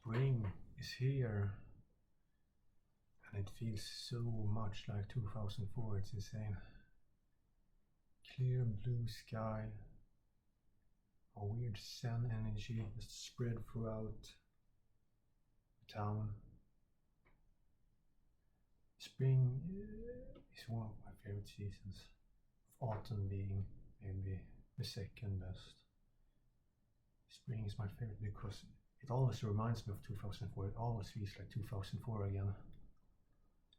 Spring is here and it feels so much like 2004, it's insane. Clear blue sky, a weird zen energy just spread throughout the town. Spring is one of my favorite seasons, autumn being maybe the second best. Spring is my favorite because it always reminds me of 2004. It always feels like 2004 again. And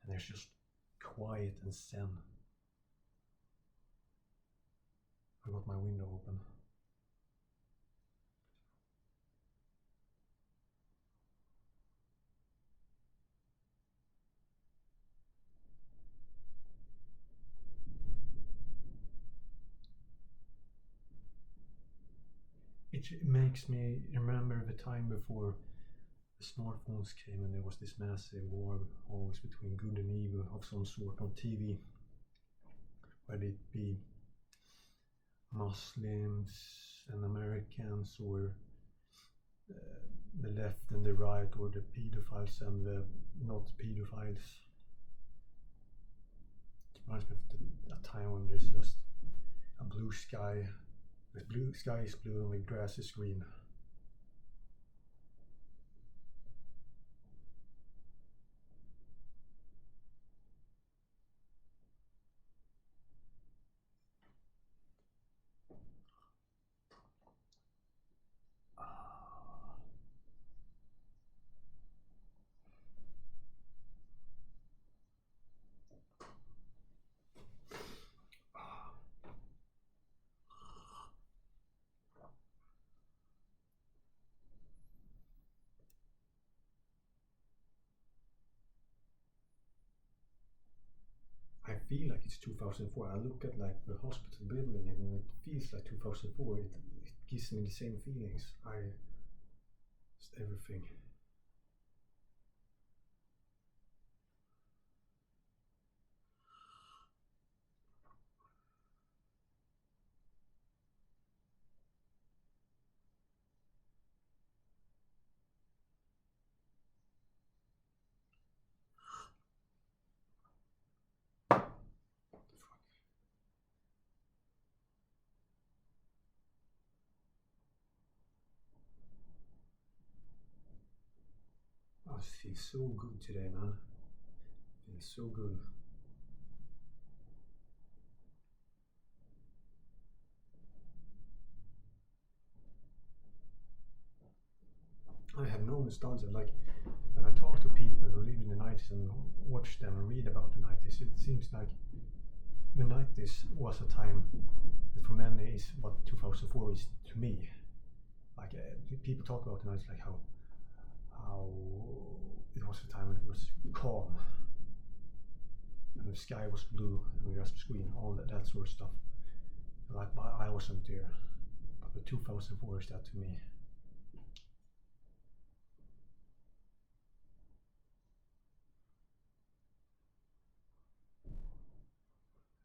there's just quiet and zen. I got my window open. It makes me remember the time before the smartphones came and there was this massive war always between good and evil of some sort on TV. Whether it be Muslims and Americans or the left and the right, or the pedophiles and the not pedophiles. It reminds me of a time when there's just a blue sky. The blue sky is blue and the grass is green. I feel like it's 2004. I look at like the hospital building and it feels like 2004. It gives me the same feelings. Just everything. Oh, it feels so good today, man. It feels so good. I have no nostalgia. Like when I talk to people who live in the 90s and watch them and read about the 90s, it seems like the 90s was a time that for many is what 2004 is to me. Like people talk about the 90s like how it was a time when it was calm and the sky was blue and the grass was green, all that sort of stuff. Like I wasn't there, but the 2004 is that to me.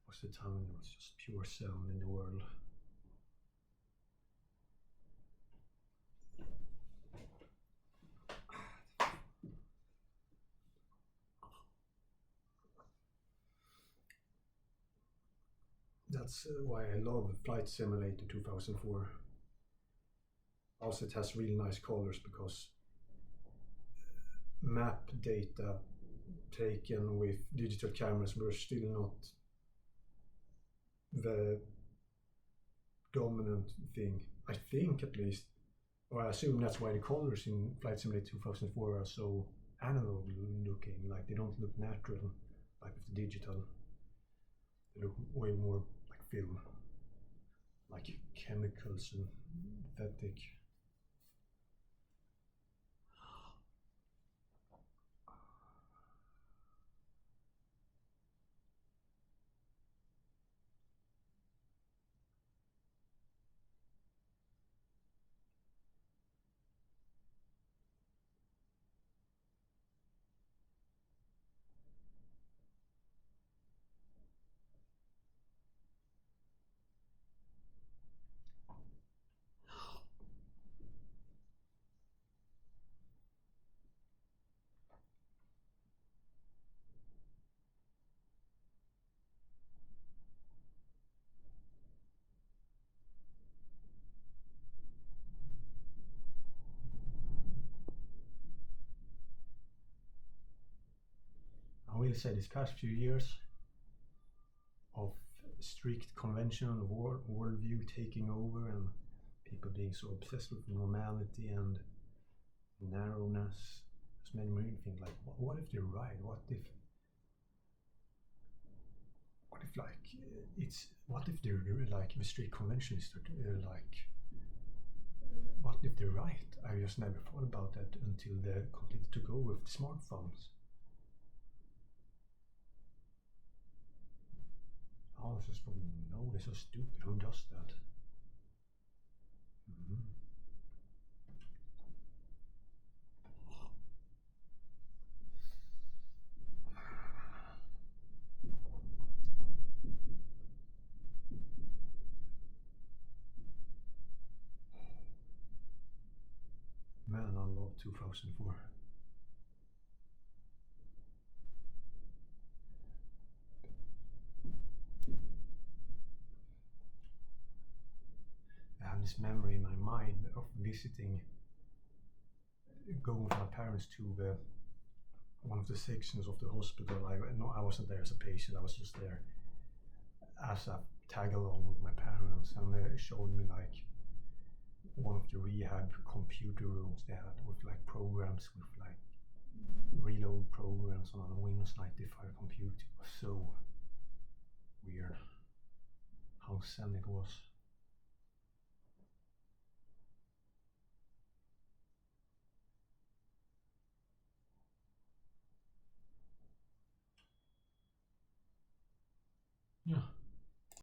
Was the time when there was just pure sound in the world. That's why I love Flight Simulator 2004. Also, it has really nice colors because map data taken with digital cameras were still not the dominant thing. I think at least, or I assume that's why the colors in Flight Simulator 2004 are so analog looking, like they don't look natural like with the digital. They look way more like film, like chemicals and synthetic. will say these past few years of strict conventional worldview taking over and people being so obsessed with normality and narrowness. There's many things like, what if they're right? What if like what if they're like the strict conventionists like, what if they're right? I just never thought about that until they completely took over with the smartphones. I was just probably, no, they're so stupid. Who does that? Mm-hmm. Man, I love 2004. I have this memory in my mind of visiting, going with my parents to one of the sections of the hospital. I wasn't there as a patient, I was just there as a tag along with my parents, and they showed me like one of the rehab computer rooms they had with like programs, with like reload programs on a Windows 95 computer. It was so weird how zen it was. Yeah.